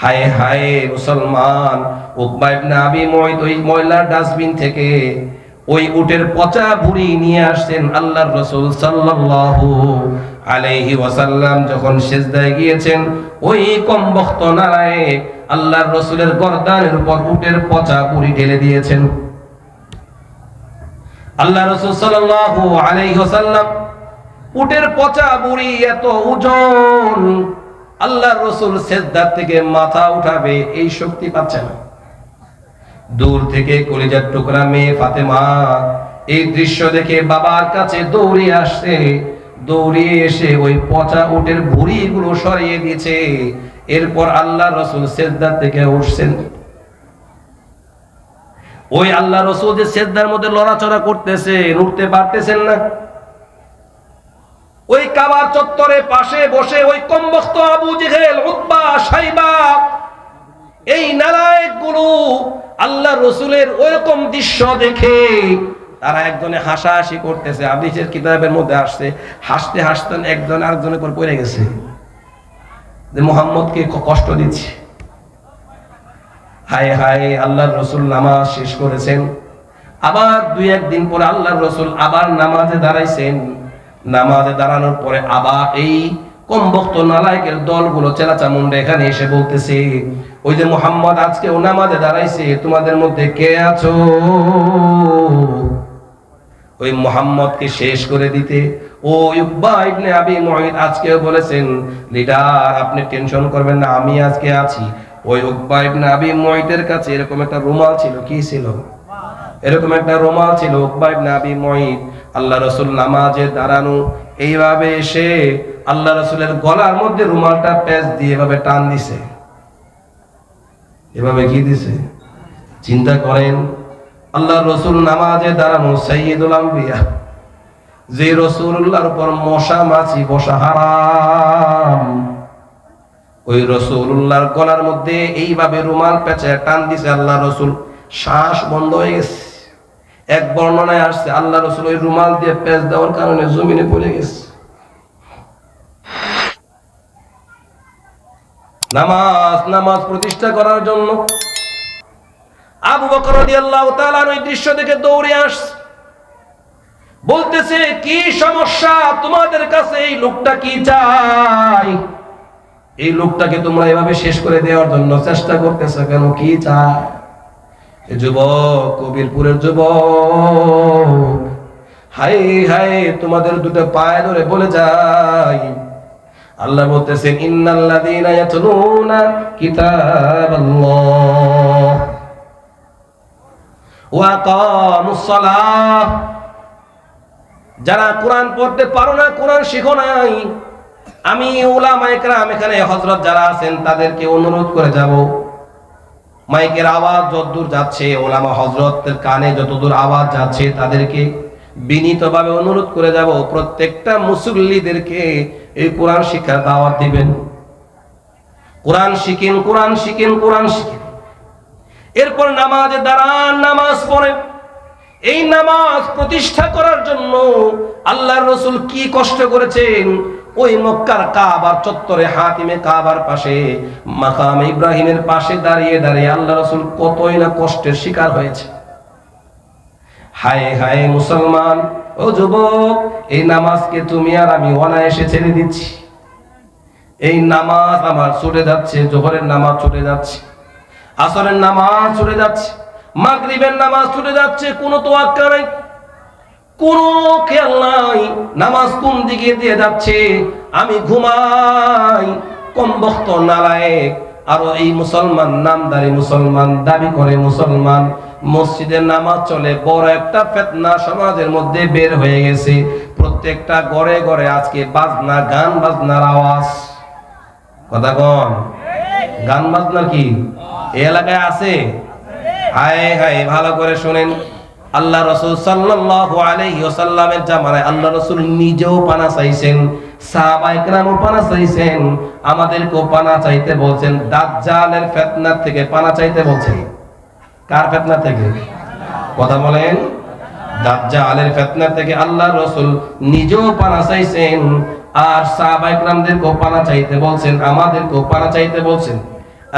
S1: হায় হায় মুসলমান, উকবা ইবনে আবি মুঈত ওই ময়লার ডাস্টবিন থেকে ওই উটের পচা ভুঁড়ি নিয়ে আসছেন। আল্লাহর রাসূল সাল্লাল্লাহু আলাইহি ওয়াসাল্লাম যখন সিজদায় গিয়েছেন, ওই কমবখ্ত নালায়েক আল্লাহর রাসূলের গর্দানের উপর উটের পচা ভুঁড়ি ঢেলে দিয়েছেন। আল্লাহ রাসূল সাল্লাল্লাহু আলাইহি ওয়াসাল্লাম উটের পচা ভুঁড়ি এত ওজন, আল্লাহর রাসূল সিজদা থেকে মাথা উঠাবে এই শক্তি পাচ্ছে না। দূর থেকে কলিজার টুকরা মেয়ে ফাতেমা এই দৃশ্য দেখে বাবার কাছে দৌড়ে আসছে, দৌড়িয়ে এসে ওই পচা উটের ভুঁড়িগুলো সরিয়ে দিয়েছে। এরপর আল্লাহর রাসূল সিজদা থেকে উঠছেন। ওই আল্লাহ রাসূল যে সিজদার মধ্যে লড়াচড়া করতেছেন, উঠতে পারতেছেন না। ওই কাবার চত্বরে পাশে বসে ওই কমবখ্ত আবু জেহেল, উতবা, শাইবা এই নালায়েকগুলো আল্লাহ রাসূলের ওইরকম দৃশ্য দেখে তারা একজনে হাসাহাসি করতেছে। হাদিসের কিতাবের মধ্যে আসছে, হাসতে হাসতে একজন আরেকজনের উপর পড়ে গেছে যে মুহাম্মদকে কষ্ট দিচ্ছে। হায় হায়, আল্লাহর রাসূল নামাজ শেষ করেছেন। আবার দুই একদিন পরে আল্লাহর রাসূল আবার নামাজে দাঁড়াইছেন। নামাজে দাঁড়ানোর পরে আবার এই কমবখ্ত নালায়েকের দলগুলো চেলাচামুন্ডা এখানে এসে বলতেছে, ওই যে মুহাম্মদ আজকে ও নামাজে দাঁড়াইছে, তোমাদের মধ্যে কে আছো ওই মুহাম্মদকে শেষ করে দিতে? ও উকবা ইবনে আবি মুঈত আজকেও বলেছেন, লিডার আপনি টেনশন করবেন না, আমি আজকে আছি। ওই উকবা ইবনে আবি মুঈতের কাছে এরকম একটা রুমাল ছিল। কি ছিল? এরকম একটা রুমাল ছিল। উকবা ইবনে আবি মুঈত আল্লাহ রাসূল নামাজে দাঁড়ানো, এইভাবে এসে আল্লাহ রাসূলের গলার মধ্যে রুমালটা পেঁচ দিয়ে এভাবে টান দিছে। এভাবে কি দিছে? চিন্তা করেন, আল্লাহ রাসূল নামাজে দাঁড়ানো, সাইয়্যিদুল আম্বিয়া, যে রাসূলুল্লাহর উপর মশা মাছি বসা হারাম, ওই রাসূলুল্লাহর গলার মধ্যে এইভাবে রুমাল পেঁচে টান দিছে। আল্লাহ রাসূল শ্বাস বন্ধ হয়ে গেছে। এক বর্ণনায় আসছে আল্লাহ রাসূল ওই রুমাল দিয়ে পেঁচ দেওয়ার কারণে জমিনে পড়ে গেছে। নামাজ প্রতিষ্ঠা করার জন্য আবু বকর রাদিয়াল্লাহু তাআলা ওই দৃশ্য দেখে দৌড়ে আসছে, বলতেছে, কি সমস্যা তোমাদের কাছে? এই লোকটা কি চায়? এই লোকটাকে তোমরা এভাবে শেষ করে দেওয়ার জন্য চেষ্টা করতেছো কেন? কি চায়? যুবক, কবিরপুরের যুবক, হায় হায়, তোমাদের দুটো পায়ে ধরে বলে যাই, আল্লাহ বলতেছেন, ইন্নাল্লাযীনা ইয়াতলুনা কিতাবাল্লাহ ওয়া আকামুস সালাহ, যারা কোরআন পড়তে পারো না, কোরআন শিখো নাই, আমি উলামায়ে কেরাম এখানে হযরত যারা আছেন তাদেরকে অনুরোধ করে যাব, মাইকের আওয়াজ যতদূর যাচ্ছে, ওলামা হযরতের কানে যতদূর আওয়াজ যাচ্ছে, তাদেরকে বিনীতভাবে অনুরোধ করে যাব, প্রত্যেকটা মুসল্লিদেরকে এই কোরআন শিক্ষার দাওয়াত দিবেন। কোরআন শিখেন, কোরআন শিখেন, কোরআন শিখেন। এরপর নামাজে দাঁড়ান, নামাজ পড়েন। এই নামাজ প্রতিষ্ঠা করার জন্য আল্লাহর রাসূল কি কষ্ট করেছেন। ওই মক্কার কাবার চত্বরে, হাতিমে কাবার পাশে, মাকাম ইব্রাহিমের পাশে দাঁড়িয়ে দাঁড়িয়ে আল্লাহ রাসূল কতই না কষ্টের শিকার হয়েছে। হায় হায় মুসলমান, ও যুবক, এই নামাজকে তুমি আর আমি অনায়াসে ছেড়ে দিচ্ছি। এই নামাজ আমার ছুটে যাচ্ছে, জোহরের নামাজ ছুটে যাচ্ছে, আসরের নামাজ ছুটে যাচ্ছে, মাগরিবের নামাজ ছুটে যাচ্ছে, কোনো তোয়াক্কা নাই, কোনো খেয়াল নাই নামাজ কোন দিকে দিয়ে যাচ্ছে। আমি ঘুমাই, কমবখ্ত নালায়েক, আরো এই মুসলমান নামদারি মুসলমান দাবি করে মুসলমান, মসজিদের নামাজ চলে, বড় একটা ফিতনা সমাজের মধ্যে বের হয়ে গেছে। প্রত্যেকটা ঘরে ঘরে আজকে বাজনা, গান বাজনার আওয়াজ। কথা কন, গান বাজনা কি এই এলাকায় আছে? হায় হায়, ভালো করে শুনেন। আল্লাহ রাসূল সাল্লাল্লাহু আলাইহি ওয়াসাল্লামের জামানায় আল্লাহ রাসূল নিজেও পানা চাইছেন, সাহাবায়ে কেরামও পানা চাইছেন, আমাদেরকেও পানা চাইতে বলছেন। দাজ্জালের ফিতনা থেকে পানা চাইতে বলছেন। কার ফিতনা থেকে? কথা বলেন। দাজ্জালের ফিতনা থেকে আল্লাহ রাসূল নিজেও পানা চাইছেন, আর সাহাবায়ে কেরামদেরকেও পানা চাইতে বলছেন, আমাদেরকেও পানা চাইতে বলছেন।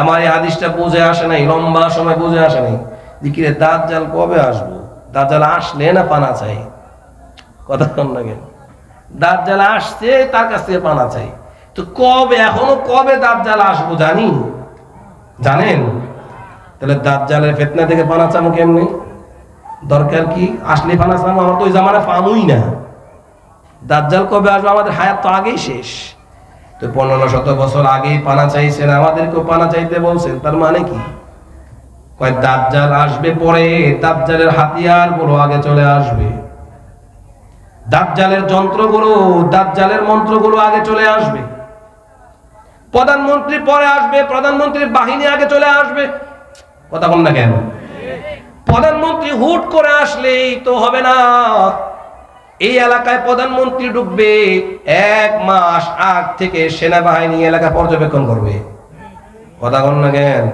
S1: আমার এই হাদিসটা বুঝে আসে নাই, লম্বা সময় বুঝে আসে নাই। দিকিরে দাজ্জাল কবে আসবো? দাজ্জাল আসলে না পানা চাই? কথা কন না কেন? দাজ্জাল আসছে, তার কাছ থেকে পানা চাই। তো কবে, এখনো কবে দাজ্জাল আসবো জানি? জানেন? তাহলে দাজ্জালের ফিতনা থেকে পানা চামো কেমনে? দরকার কি? আসলে পানা চামো? আমার তো ওই জামানা পামুই না। দাজ্জাল কবে আসবো? আমাদের হায়াত তো আগেই শেষ। তো 1500 বছর আগেই পানা চাইছেন, আমাদেরকেও পানা চাইতে বলছেন। তার মানে কি? কয় দাজ্জাল আসবে পরে, দাজ্জালের হাতিয়ার গুলো আগে চলে আসবে, দাজ্জালের যন্ত্রগুলো, দাজ্জালের মন্ত্রগুলো আগে চলে আসবে, প্রধানমন্ত্রী পরে আসবে, প্রধানমন্ত্রীর বাহিনী আগে চলে আসবে। কথা বল না কেন? প্রধানমন্ত্রী হুট করে আসলেই তো হবে না। এই এলাকায় প্রধানমন্ত্রী ঢুকবে, 1 মাস আগ থেকে সেনাবাহিনী এলাকা পর্যবেক্ষণ করবে। কথা বল না কেন?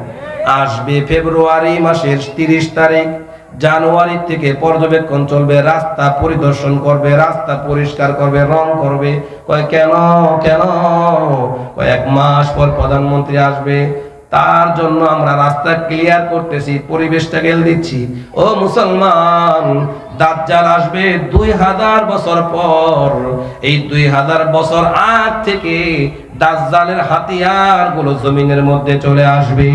S1: আসবে ফেব্রুয়ারি মাসের 30 তারিখ, জানুয়ারি থেকে পর্যবেক্ষণ চলবে, রাস্তা পরিদর্শন করবে, রাস্তা পরিষ্কার করবে, রং করবে। কয় কেন? কেন? কয় 1 মাস পর প্রধানমন্ত্রী আসবে, তার জন্য আমরা রাস্তা ক্লিয়ার করতেছি, পরিবেশটা গেল দিচ্ছি। ও মুসলমান, দাজ্জাল আসবে 2000 বছর পর। এই 2000 বছর আগ থেকে দাজ্জালের হাতিয়ার গুলো জমিনের মধ্যে চলে আসবে।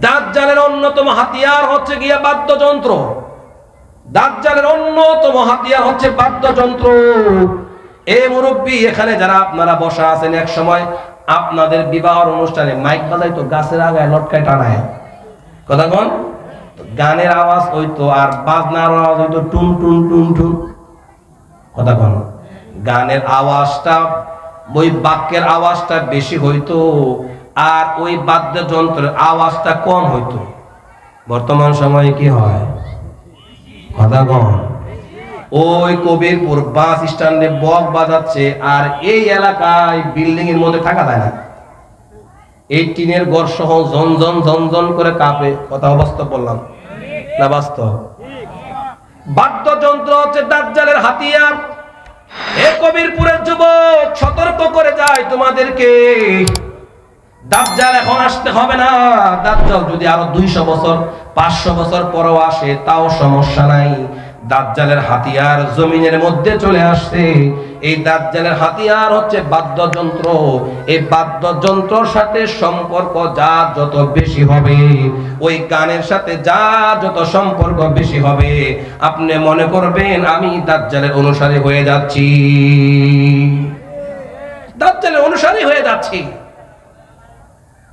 S1: দাজ্জালের অন্যতম হাতিয়ার হচ্ছে গিয়া বাদ্যযন্ত্র। দাজ্জালের অন্যতম হাতিয়ার হচ্ছে বাদ্যযন্ত্র। এই মুরব্বী, এখানে যারা আপনারা বসা আছেন, এক সময় আপনাদের বিবাহের অনুষ্ঠানে মাইক বাজাইতো, গাছের আগায় লটকায় টানায়। কথা কোন? গানের আওয়াজ হইতো আর বাজনার আওয়াজ হইতো টুন টুন টুন টুন। কথা কোন? গানের আওয়াজটা, ওই বাক্যের আওয়াজটা বেশি হইতো, আর ওই বাদ্যযন্ত্রের আওয়াজটা কম হইতো। বর্তমান সময়ে কি হয়? কথা কোন? ওই কবিরপুর বাস স্ট্যান্ডে বক বাজাচ্ছে, আর এই এলাকায় বিল্ডিং এর মধ্যে থাকা যায় না। এই টিনের ঘর সহ ঝনঝন ঝনঝন করে কাঁপে। কথা বাস্তব বললাম না বাস্তব? বাদ্যযন্ত্র হচ্ছে দাজ্জালের হাতিয়ার। এই কবিরপুরের যুবক, সতর্ক করে যায় তোমাদেরকে, দাজ্জাল এখন আসতে হবে না। দাজ্জাল যদি আরো 200 বছর 500 বছর পরেও আসে তাও সমস্যা নাই। দাজ্জালের হাতিয়ার জমিনের মধ্যে চলে আসছে। এই দাজ্জালের হাতিয়ার হচ্ছে বাদ্যযন্ত্র। এই বাদ্যযন্ত্রের সাথে সম্পর্ক যা যত বেশি হবে, ওই গানের সাথে যা যত সম্পর্ক বেশি হবে, আপনি মনে করবেন আমি দাজ্জালের অনুসারী হয়ে যাচ্ছি, দাজ্জালের অনুসারী হয়ে যাচ্ছি।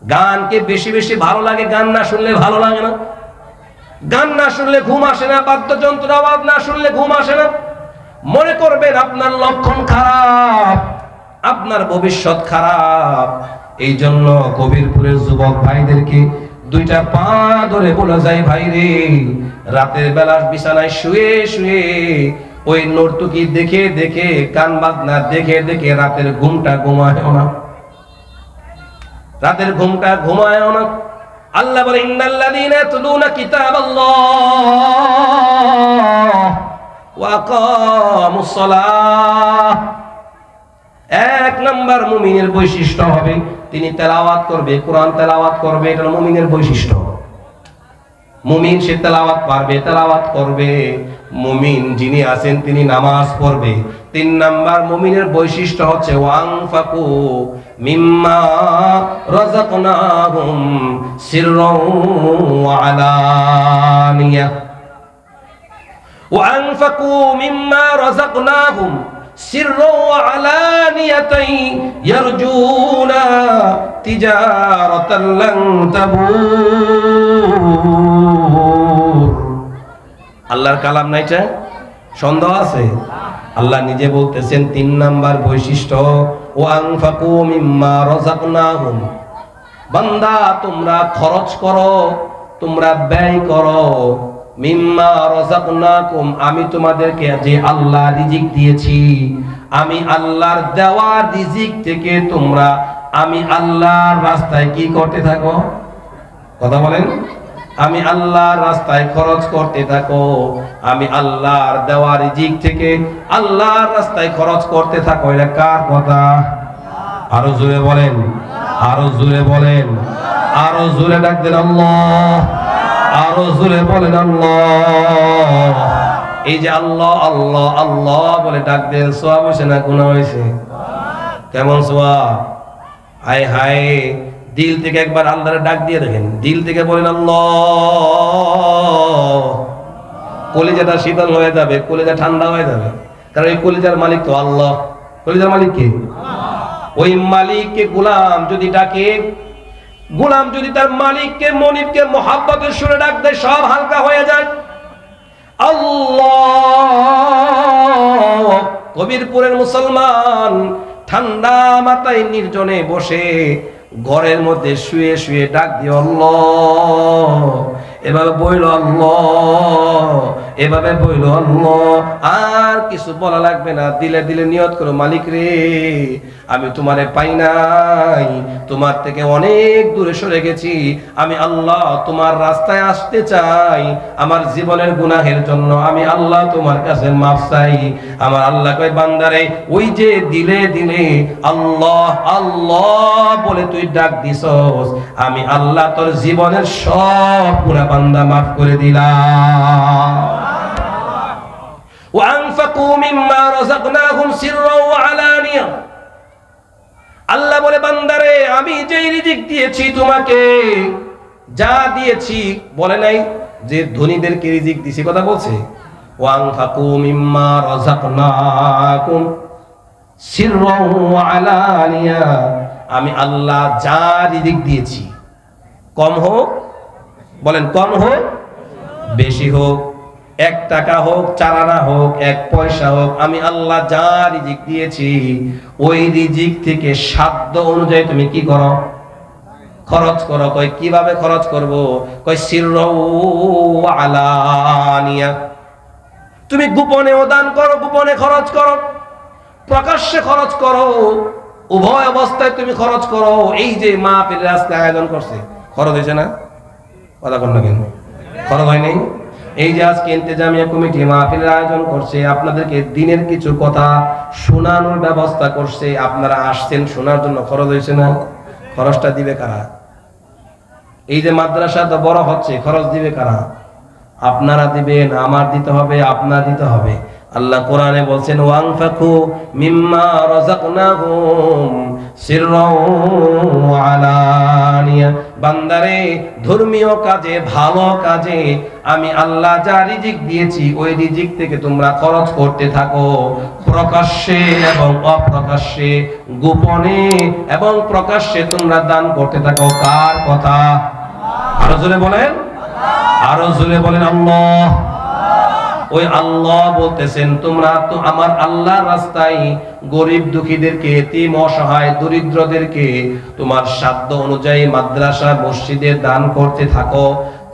S1: গানকে বেশি বেশি ভালো লাগে, গান না শুনলে ভালো লাগে না। গান না শুনলে ঘুম আসে না, বাদ্যযন্ত্র আওয়াজ না শুনলে ঘুম আসে না। মনে করবেন আপনার লক্ষণ খারাপ, আপনার ভবিষ্যৎ খারাপ। এই জন্য কবিরপুরের যুবক ভাইদেরকে 2টা পা ধরে বলে যায়, ভাই রে, রাতের বেলা বিছানায় শুয়ে শুয়ে ওই নর্তকী দেখে দেখে, গান বাজনা দেখে দেখে রাতের ঘুমটা ঘুমায় না, রাতের ঘুমটা ঘুমায় না। আল্লাহ বলে, ইন্নাল্লাযীনা ইয়াতলুনা কিতাবাল্লাহ ওয়া আকামুস সালাহ। 1 নাম্বার মুমিনের বৈশিষ্ট্য হবে তিনি তেলাওয়াত করবে, কোরআন তেলাওয়াত করবে। এটা মুমিনের বৈশিষ্ট্য। মুমিন সে তেলাওয়াত পারবে, তেলাওয়াত করবে। মুমিন যিনি আছেন তিনি নামাজ পড়বে। 3 নাম্বার মুমিনের বৈশিষ্ট্য হচ্ছে ওয়ানফাকু মিম্মা রাযাকনাহুম সিররাও ওয়া আলানিয়া। ওয়ানফাকু মিম্মা রাযাকনাহুম সিররা ওয়া আলানিয়াতান ইয়ারজুনা তিজারাতান লান তাবুর। আল্লাহর কালাম না এটা? সন্দেহ আছে? আল্লাহ নিজে বলতেছেন 3 নাম্বার বৈশিষ্ট্য, ওয়া আনফাকু মিম্মা রাযাকনাহুম। বান্দা তোমরা খরচ করো, তোমরা ব্যয় করো, মিম্মা রাযাকনাকুম, আমি তোমাদেরকে যে আল্লাহ রিজিক দিয়েছি, আমি আল্লাহর দেওয়া রিজিক থেকে তোমরা আমি আল্লাহর রাস্তায় কি করতে থাকো? কথা বলেন। আমি আল্লাহর রাস্তায় খরচ করতে থাকো, আমি আল্লাহর দেওয়া রিজিক থেকে আল্লাহর রাস্তায় খরচ করতে থাকো। এটা কার কথা? আরো জোরে বলেন, আরো জোরে বলেন, আরো জোরে ডাক দেন আল্লাহ, আরো জোরে বলেন আল্লাহ। এই যে আল্লাহ আল্লাহ আল্লাহ বলে ডাক দেন, সওয়াব হয়েছে না গুনাহ হয়েছে? কেমন সওয়াব! হায় হায়, দিল থেকে একবার আল্লাহর ডাক দিয়ে দেখেন, দিল থেকে বলেন আল্লাহ, কলিজাটা শীতল হয়ে যাবে, কলিজা ঠান্ডা হয়ে যাবে, কারণ এই কলিজার মালিক তো আল্লাহ। কলিজার মালিক কে? ওই মালিককে গোলাম যদি ডাকে, গোলাম যদি তার মালিককে মনিবকে মোহাব্বতের সুরে ডাক দেয়, সব হালকা হয়ে যায়। আল্লাহ। কবিরপুরের মুসলমান ঠান্ডা মাথায় নির্জনে বসে ঘরের মধ্যে শুয়ে শুয়ে ডাক দিও আল্লাহ, এভাবে বইল আল্লাহ, এভাবে বইল আল্লাহ, আর কিছু বলা লাগবে না। দিলে দিলে নিয়ত করো, মালিক রে আমি তোমারে পাই নাই, তোমার থেকে অনেক দূরে সরে গেছি, আমি আল্লাহ তোমার রাস্তায় আসতে চাই, আমার জীবনের গুনাহের জন্য আমি আল্লাহ তোমার কাছে মাফ চাই। আমার আল্লাহ কয় বান্দারে, ওই যে দিলে দিলে আল্লাহ আল্লাহ বলে তুই ডাক দিছস, আমি আল্লাহ তোর জীবনের সব গুনাহ বান্দা মাফ করে দিলাম। ওয়ানফাকু মিম্মা রাযাকনাহুম সিররা ওয়া আলানিয়া। আল্লাহ বলে বান্দারে, আমি যেই রিজিক দিয়েছি তোমাকে, যা দিয়েছি, বলে নাই যে ধনীদেরকে রিজিক দিছি, কথা বলছে। ওয়ানফাকু মিম্মা রাযাকনাকুম সিররা ওয়া আলানিয়া, আমি আল্লাহ যা রিজিক দিয়েছি, কম হোক, বলেন কম হোক বেশি হোক, 1 টাকা হোক, 4 আনা হোক, 1 পয়সা হোক, আমি আল্লাহ যা রিজিক দিয়েছি ওই রিজিক থেকে সাধ্য অনুযায়ী তুমি কি করো? খরচ করো। কই কিভাবে খরচ করব? কই সিররা ওয়া আলানিয়া, তুমি গোপনেও দান করো, গোপনে খরচ করো, প্রকাশ্যে খরচ করো, উভয় অবস্থায় তুমি খরচ করো। এই যে মাহফিল আজকে আয়োজন করছে, খরচ হয়েছে না? কথা বল না কেন? খরচ হয় নাই? এই যে আজকে ইন্তেজামিয়া কমিটি মাহফিলের আয়োজন করছে, আপনাদেরকে দিনের কিছু কথা শোনানোর ব্যবস্থা করছে, আপনারা আসছেন শোনার জন্য, খরচ হয়েছে না? খরচটা দিবে কারা? এই যে মাদ্রাসা তো বড় হচ্ছে, খরচ দিবে কারা? আপনারা দিবেন, আমার দিতে হবে, আপনার দিতে হবে। আল্লাহ কোরআনে বলছেন ওয়ানফাকু মিম্মা রাযাকনাহুম সিররা ওয়া আলানিয়া। বান্দারে, ধর্মীয় কাজে, ভালো কাজে আমি আল্লাহ যা রিজিক দিয়েছি ওই রিজিক থেকে তোমরা খরচ করতে থাকো, প্রকাশ্যে এবং অপ্রকাশ্যে, গোপনে এবং প্রকাশ্যে তোমরা দান করতে থাকো। কার কথা? আরো জোরে বলেন, আরো জোরে বলেন আল্লাহ। ওই আল্লাহ বলতেছেন তোমরা তো আমার আল্লাহর রাস্তায় গরিব দুঃখীদেরকে, এতিম অসহায় দরিদ্রদেরকে তোমার সাধ্য অনুযায়ী মাদ্রাসা মসজিদে দান করতে থাকো,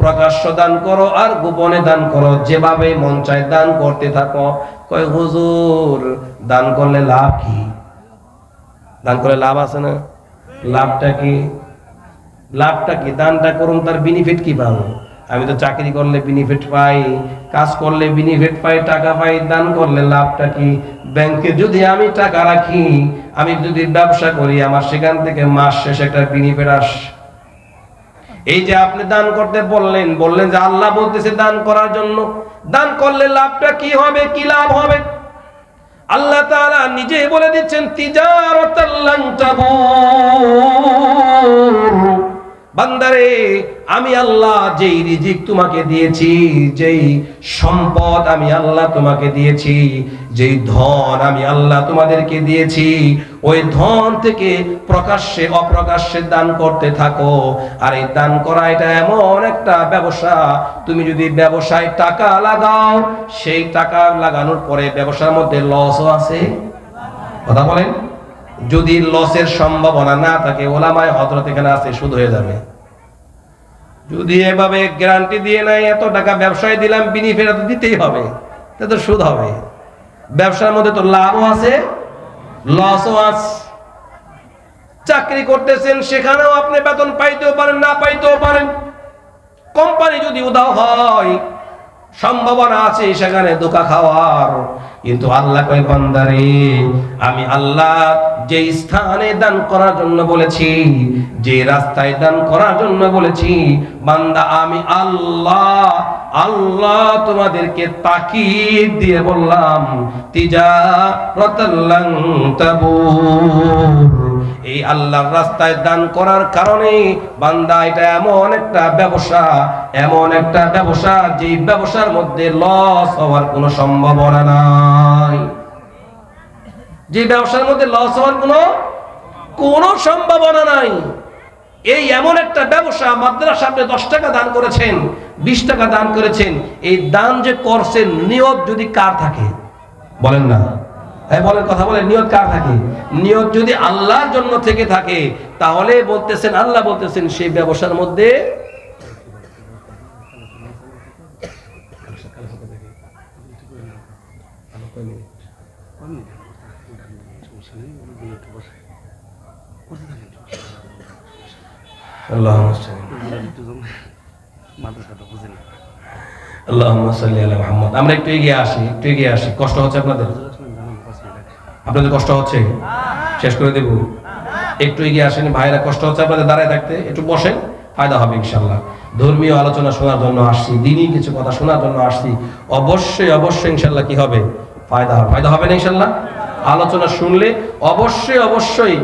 S1: প্রকাশ্য দান করো আর গোপনে দান করো, যেভাবে মন চায় দান করতে থাকো। কয় হুজুর দান করলে লাভ কি? দান করলে লাভ আছে না? লাভটা কি? লাভটা কি? দানটা করুন, তার বেনিফিট কি পাবো? আমি তো চাকরি করলে বেনিফিট পাই, কাজ করলে বেনিফিট পাই, টাকা পাই, দান করলে লাভটা কি? ব্যাংকে যদি আমি টাকা রাখি, আমি যদি ব্যবসা করি, আমার সেখান থেকে মাস শেষে একটা বেনিফিট আস। এই যে আপনি দান করতে বললেন, বললেন যে আল্লাহ বলতেছে দান করার জন্য, দান করলে লাভটা কি হবে, কি লাভ হবে? আল্লাহ তাআলা নিজেই বলে দিচ্ছেন তিজারাতাল লান তাবুর। বান্দারে আমি আল্লাহ যেই রিজিক তোমাকে দিয়েছি, যেই সম্পদ আমি আল্লাহ তোমাকে দিয়েছি, যেই ধন আমি আল্লাহ তোমাদেরকে দিয়েছি, ওই ধন থেকে প্রকাশ্যে অপ্রকাশ্যে দান করতে থাকো। আর এই দান করা এটা এমন একটা ব্যবসা, তুমি যদি ব্যবসায় টাকা লাগাও, সেই টাকা লাগানোর পরে ব্যবসার মধ্যে লসও আছে। কথা বলেন, যদি লসের সম্ভাবনা না থাকে, ওলামায়ে হযরত এখানে আছে, সুদ হয়ে যাবে। যদি এভাবে গ্যারান্টি দিয়ে নাই এত টাকা ব্যবসায় দিলাম, বিনি ফেরত দিতেই হবে, তাহলে তো সুদ হবে। ব্যবসার মধ্যে তো লাভও আছে, লসও আছে। চাকরি করতেছেন, সেখানেও আপনি বেতন পাইতেও পারেন, না পাইতেও পারেন। কোম্পানি যদি উধাও হয়, সম্ভাবনা আছে সেখানে ধোঁকা খাওয়ার। কিন্তু আল্লাহ কয় বান্দারে, আমি আল্লাহ যে স্থানে দান করার জন্য বলেছি, যে রাস্তায় দান করার জন্য বলেছি, বান্দা আমি আল্লাহ তোমাদেরকে তাকিদ দিয়ে বললাম, তিজারাতাল লান তাবুর। এই আল্লাহর রাস্তায় দান করার কারণে বান্দা এটা এমন একটা ব্যবসা, এমন একটা ব্যবসা, যে ব্যবসার মধ্যে লস হওয়ার কোনো সম্ভাবনা নাই। যে ব্যবসার মধ্যে লস হওয়ার কোনো সম্ভাবনা নাই। এই এমন একটা ব্যবসা, মাদ্রাসায় আপনি 10 টাকা দান করেছেন, 20 টাকা দান করেছেন, এই দান যে করছেন, নিয়ত যদি কার থাকে বলেন না, বলেন, কথা বলেন, নিয়ত কার থাকে? নিয়ত যদি আল্লাহর জন্য থেকে থাকে, তাহলে বলতেছেন, আল্লাহ বলতেছেন সেই ব্যবসার মধ্যে আমরা একটু এগিয়ে আসি, কষ্ট হচ্ছে আপনাদের কষ্ট হচ্ছে, শেষ করে দেব, একটু এগিয়ে আসেন ভাইরা, কষ্ট হচ্ছে আপনাদের দাঁড়ায় থাকতে, একটু বসেন, ফায়দা হবে ইনশাল্লাহ। ধর্মীয় আলোচনা শোনার জন্য আসছি, দিনই কিছু কথা শোনার জন্য আসছি, অবশ্যই ইনশাল্লাহ কি হবে, ফায়দা হবে না ইনশাল্লাহ। আলোচনা শুনলে অবশ্যই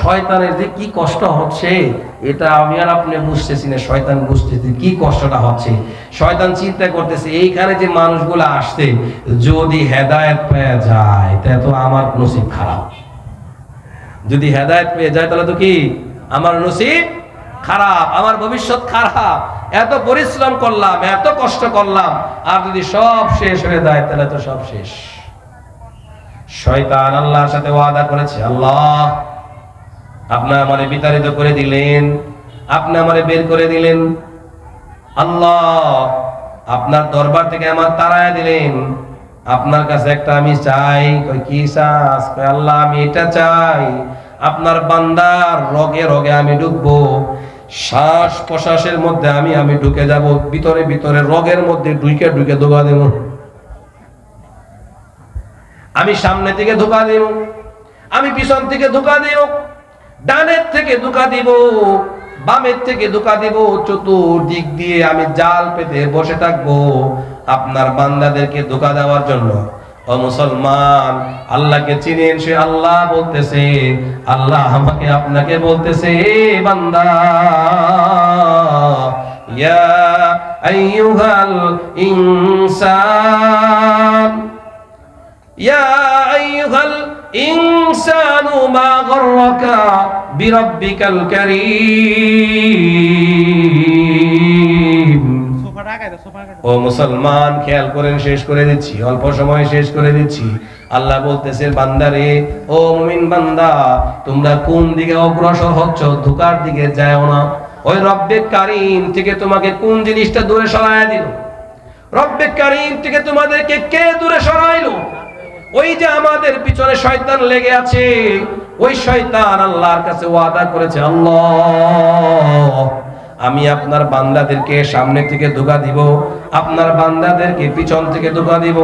S1: শয়তানের যে কি কষ্ট হচ্ছে, এটা আমি আর আপনি বুঝতেছি না, শয়তান বুঝতেছি কি কষ্টটা হচ্ছে। শয়তান চিন্তা করতেছে, এইখানে যে মানুষগুলো আসছে, যদি হেদায়েত পেয়ে যায় তাহলে তো আমার নসিব খারাপ। যদি হেদায়েত পেয়ে যায় তাহলে তো কি আমার নসিব খারাপ, আমার ভবিষ্যৎ খারাপ। এত পরিশ্রম করলাম, এত কষ্ট করলাম, আর যদি সব শেষ হয়ে যায় তাহলে তো সব শেষ। শয়তান আল্লাহর সাথে ওয়াদা করেছে, আল্লাহ আপনি আমারে বিতাড়িত করে দিলেন, আপনি আমারে বের করে দিলেন, আল্লাহ আপনার দরবার থেকে আমার তাড়ায় দিলেন, আপনার কাছে একটা আমি চাই। কই কি চাস? কই আল্লাহ আমি এটা চাই, আপনার বান্দার রগে রগে আমি ঢুকবো, শ্বাস প্রশ্বাসের মধ্যে আমি ঢুকে যাব, ভিতরে রগের মধ্যে ঢুকে ধোকা দেব। আমি সামনে থেকে ধোকা দেব, আমি পিছন থেকে ধোকা দেব, ডানের থেকে ধোকা দিব, বামের থেকে ধোকা দিব, চতুর্দিক দিয়ে আমি জাল পেতে বসে থাকবো আপনার বান্দাদেরকে ধোকা দেওয়ার জন্য। ও মুসলমান, আল্লাহকে চিনেন, সে আল্লাহ বলতেছে, আল্লাহ আমাকে আপনাকে বলতেছে, বান্দা ইয়া আইয়ুহাল ইনসান, ইয়া আইয়ুহাল ইনসানু মা গররাকা বিরাব্বিকাল কারীম। ও মুসলমান, খেয়াল করেন, শেষ করে দিচ্ছি, অল্প সময় শেষ করে দিচ্ছি। আল্লাহ বলতেছে, বান্দারে, ও মুমিন বান্দা, তোমরা কোন দিকে অগ্রসর হচ্ছ? ধোঁকার দিকে যাও না। ওই রব্বে কারীম থেকে তোমাকে কোন জিনিসটা দূরে সরায় দিল? রব্বে কারীম থেকে তোমাদেরকে কে দূরে সরাইলো? ওই যে আমাদের পিছনে শয়তান লেগে আছে, ওই শয়তান আল্লাহর কাছে ওয়াদা করেছে, আল্লাহ আমি আপনার বান্দাদেরকে সামনে থেকে ধোঁকা দিব, আপনার বান্দাদেরকে পিছন থেকে ধোঁকা দিব,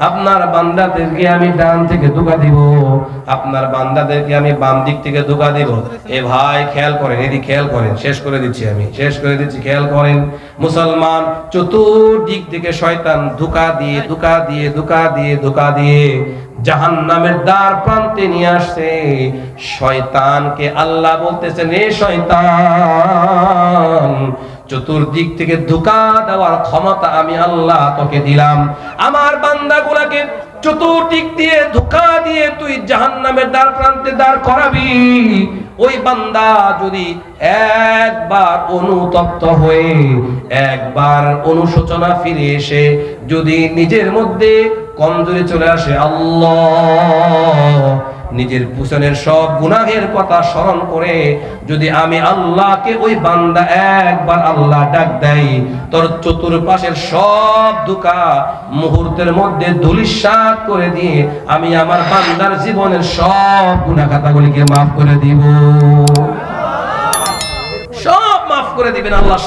S1: আপনার বান্দাদেরকে আমি ডান থেকে ধোঁকা দিব, আপনার বান্দাদেরকে আমি বাম দিক থেকে ধোঁকা দিব। এ ভাই খেয়াল করেন, এদিকে খেয়াল করেন, শেষ করে দিচ্ছি, খেয়াল করেন মুসলমান, চতুর্দিক থেকে শয়তান ধোঁকা দিয়ে জাহান্নামের দ্বার প্রান্তে নিয়ে আসছে, শয়তানকে আল্লাহ বলতেছেন, রে শয়তান, চতুর্দিক থেকে ধোঁকা দেওয়ার ক্ষমতা আমি আল্লাহ তোকে দিলাম। আমার বান্দাগুলোকে চতুর্দিক দিয়ে ধোঁকা দিয়ে তুই জাহান্নামের দ্বার প্রান্তে দাঁড় করাবি। ওই বান্দা যদি একবার অনুতপ্ত হয়ে, একবার অনুশোচনা ফিরে এসে যদি নিজের মধ্যে কমজোরি চলে আসে, আল্লাহ নিজের পিছনের সব গুনাহের কথা স্মরণ করে যদি আমি আল্লাহকে, ওই বান্দা একবার আল্লাহ ডাক দেয়, তোর চতুর্পাশের সব ধোঁকা মুহূর্তের মধ্যে ধূলিসাৎ করে দিয়ে আমি আমার বান্দার জীবনের সব গুনাহ খাতাগুলিকে মাফ করে দিব। সব মাফ করে দিবেন আল্লাহ।